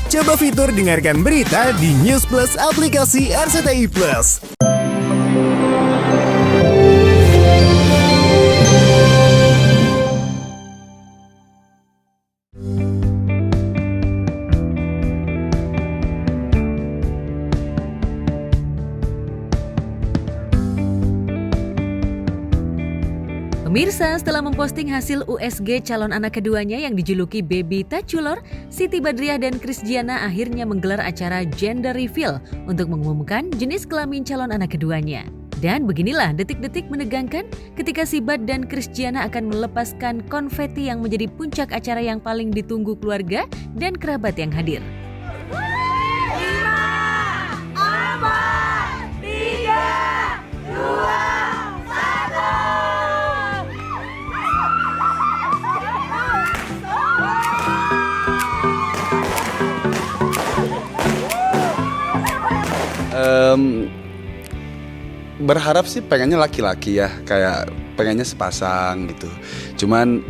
Coba fitur dengarkan berita di News Plus aplikasi RCTI Plus. Pemirsa, setelah memposting hasil USG calon anak keduanya yang dijuluki Baby Taculor, Siti Badriah dan Christiana akhirnya menggelar acara gender reveal untuk mengumumkan jenis kelamin calon anak keduanya. Dan beginilah detik-detik menegangkan ketika Sibat dan Christiana akan melepaskan konfeti yang menjadi puncak acara yang paling ditunggu keluarga dan kerabat yang hadir. Berharap sih pengennya laki-laki ya, kayak pengennya sepasang gitu. Cuman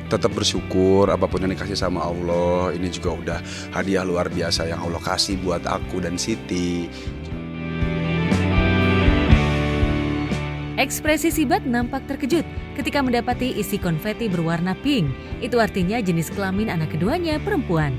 tetap bersyukur apapun yang dikasih sama Allah. Ini juga udah hadiah luar biasa yang Allah kasih buat aku dan Siti. Ekspresi Sibat nampak terkejut ketika mendapati isi konfeti berwarna pink. Itu artinya jenis kelamin anak keduanya perempuan.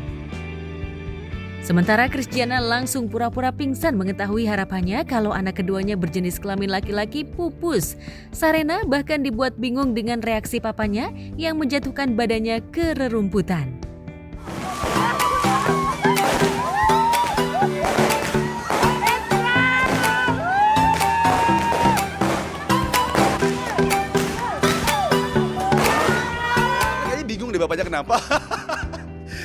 Sementara Christiana langsung pura-pura pingsan mengetahui harapannya kalau anak keduanya berjenis kelamin laki-laki pupus. Sarena bahkan dibuat bingung dengan reaksi papanya yang menjatuhkan badannya ke rerumputan. Kayaknya bingung deh bapaknya kenapa.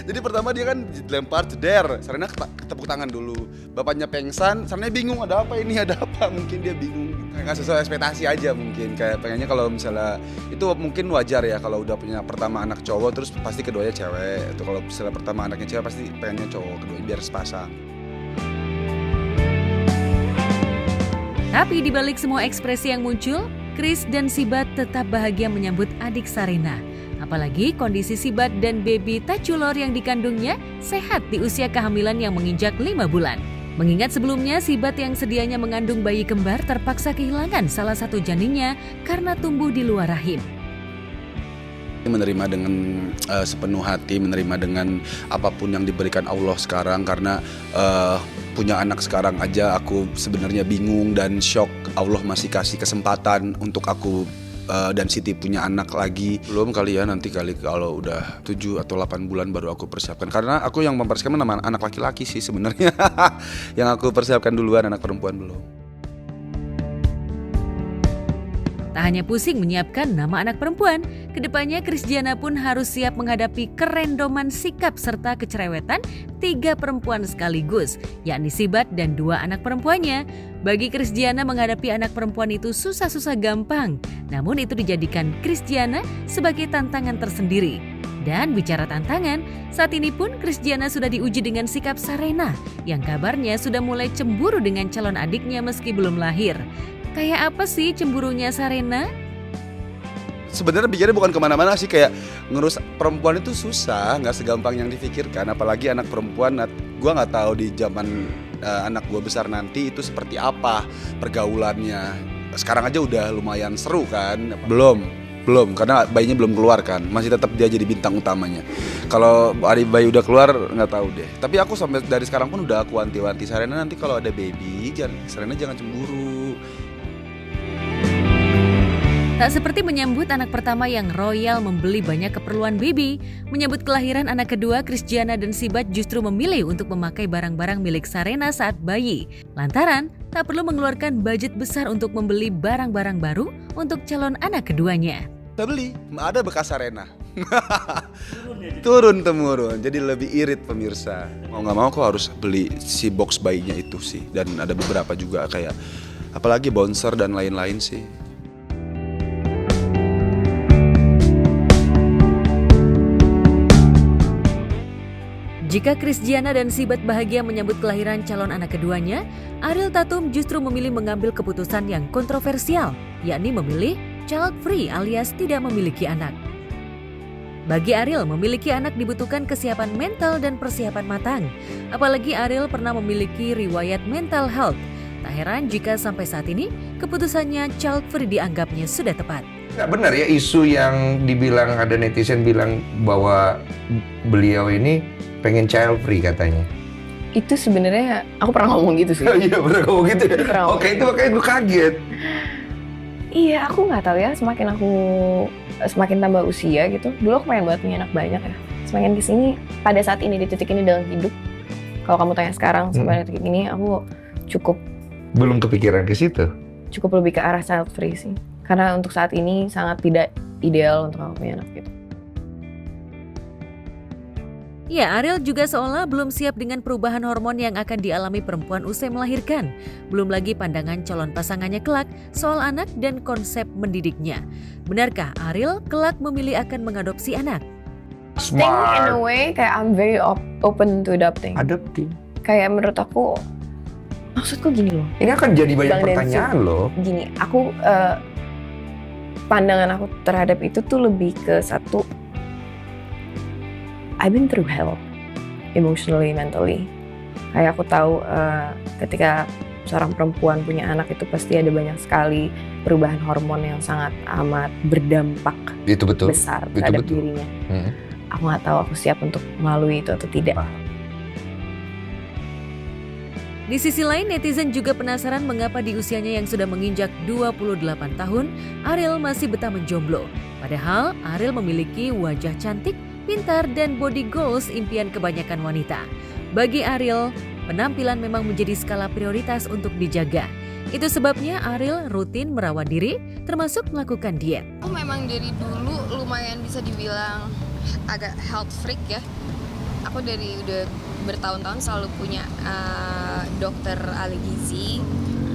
Jadi pertama dia kan dilempar jeder, Sarena ketepuk tangan dulu. Bapaknya pengsan, Sarena bingung ada apa ini, ada apa. Mungkin dia bingung, kayak sesuai ekspektasi aja mungkin. Kayak pengennya kalau misalnya, itu mungkin wajar ya kalau udah punya pertama anak cowok terus pasti keduanya cewek. Itu kalau misalnya pertama anaknya cewek pasti pengennya cowok, keduanya biar sepasang. Tapi dibalik semua ekspresi yang muncul, Chris dan Sibat tetap bahagia menyambut adik Sarena. Apalagi kondisi Sibat dan baby Taculor yang dikandungnya sehat di usia kehamilan yang menginjak 5 bulan. Mengingat sebelumnya Sibat yang sedianya mengandung bayi kembar terpaksa kehilangan salah satu janinnya karena tumbuh di luar rahim. Menerima dengan sepenuh hati, menerima dengan apapun yang diberikan Allah sekarang. Karena punya anak sekarang aja aku sebenarnya bingung dan shock. Allah masih kasih kesempatan untuk aku dan Siti punya anak lagi. Belum kali ya, nanti kali kalau udah 7 atau 8 bulan baru aku persiapkan. Karena aku yang mempersiapkan nama anak laki-laki sih sebenarnya. Yang aku persiapkan duluan, anak perempuan belum. Tak hanya pusing menyiapkan nama anak perempuan, kedepannya Christiana pun harus siap menghadapi kerendoman sikap serta kecerewetan 3 perempuan sekaligus, yakni Sibat dan 2 anak perempuannya. Bagi Christiana menghadapi anak perempuan itu susah-susah gampang, namun itu dijadikan Christiana sebagai tantangan tersendiri. Dan bicara tantangan, saat ini pun Christiana sudah diuji dengan sikap Sarena, yang kabarnya sudah mulai cemburu dengan calon adiknya meski belum lahir. Kayak apa sih cemburunya Sarena? Sebenarnya pikirnya bukan kemana-mana sih, kayak ngurus perempuan itu susah, nggak segampang yang difikirkan. Apalagi anak perempuan, gue nggak tahu di zaman anak gue besar nanti itu seperti apa pergaulannya. Sekarang aja udah lumayan seru kan? Belum, karena bayinya belum keluar kan, masih tetap dia jadi bintang utamanya. Kalau bayi udah keluar nggak tahu deh. Tapi aku sampai dari sekarang pun udah aku wanti-wanti Sarena, nanti kalau ada baby, Sarena jangan cemburu. Tak seperti menyambut anak pertama yang royal membeli banyak keperluan baby, menyambut kelahiran anak kedua, Christiana dan Sibat justru memilih untuk memakai barang-barang milik Sarena saat bayi. Lantaran tak perlu mengeluarkan budget besar untuk membeli barang-barang baru untuk calon anak keduanya. Kita beli, ada bekas Sarena. Turun-temurun, jadi lebih irit pemirsa. Mau nggak mau aku harus beli si box bayinya itu sih. Dan ada beberapa juga kayak, apalagi bouncer dan lain-lain sih. Jika Christiana dan Sibat bahagia menyambut kelahiran calon anak keduanya, Ariel Tatum justru memilih mengambil keputusan yang kontroversial, yakni memilih child free alias tidak memiliki anak. Bagi Ariel, memiliki anak dibutuhkan kesiapan mental dan persiapan matang. Apalagi Ariel pernah memiliki riwayat mental health. Tak heran jika sampai saat ini keputusannya child free dianggapnya sudah tepat. Nggak benar ya isu yang dibilang ada netizen bilang bahwa beliau ini pengen child free katanya. Itu sebenarnya aku pernah ngomong gitu sih. Iya pernah ngomong gitu ya? Pernah ngomong. Oke itu makanya gue kaget. Iya, aku nggak tahu ya. Semakin tambah usia gitu. Dulu aku pengen banget punya anak banyak ya. Semakin kesini, pada saat ini di titik ini dalam hidup, kalau kamu tanya sekarang sampai detik ini, aku cukup Belum kepikiran ke situ. lebih ke arah child free sih. Karena untuk saat ini sangat tidak ideal untuk aku punya anak gitu. Ya, Ariel juga seolah belum siap dengan perubahan hormon yang akan dialami perempuan usai melahirkan. Belum lagi pandangan calon pasangannya kelak soal anak dan konsep mendidiknya. Benarkah Ariel kelak memilih akan mengadopsi anak? Think in a way kayak I'm very open to adopting. Adopting. Kayak menurut aku, maksudku gini loh. Ini akan jadi banyak Bang Densu. pertanyaan loh. Gini, aku pandangan aku terhadap itu tuh lebih ke satu, I've been through hell, emotionally, mentally. Kayak aku tahu ketika seorang perempuan punya anak itu pasti ada banyak sekali perubahan hormon yang sangat amat berdampak Itu betul. besar Itu terhadap betul. dirinya. Hmm. Aku nggak tahu aku siap untuk melalui itu atau tidak. Di sisi lain, netizen juga penasaran mengapa di usianya yang sudah menginjak 28 tahun, Ariel masih betah menjomblo. Padahal Ariel memiliki wajah cantik, pintar, dan body goals impian kebanyakan wanita. Bagi Ariel, penampilan memang menjadi skala prioritas untuk dijaga. Itu sebabnya Ariel rutin merawat diri, termasuk melakukan diet. Aku memang dari dulu lumayan bisa dibilang agak health freak ya. Aku dari udah bertahun-tahun selalu punya dokter ahli gizi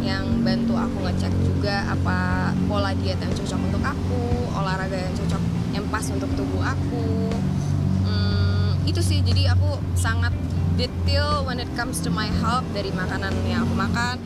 yang bantu aku ngecek juga apa pola diet yang cocok untuk aku, olahraga yang cocok, yang pas untuk tubuh aku. Itu sih, jadi aku sangat detail when it comes to my health, dari makanan yang aku makan.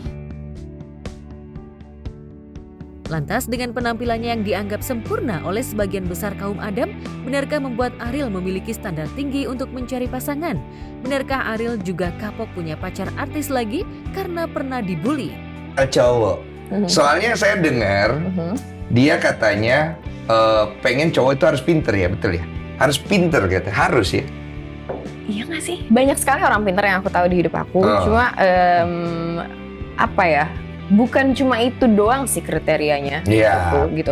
Lantas dengan penampilannya yang dianggap sempurna oleh sebagian besar kaum Adam, benarkah membuat Ariel memiliki standar tinggi untuk mencari pasangan? Benarkah Ariel juga kapok punya pacar artis lagi karena pernah dibully? Cowok. Soalnya saya dengar dia katanya pengen cowok itu harus pinter ya, betul ya? Harus pinter gitu, harus ya? Iya nggak sih? Banyak sekali orang pintar yang aku tahu di hidup aku. Cuma apa ya? Bukan cuma itu doang sih kriterianya. Iya. Gitu.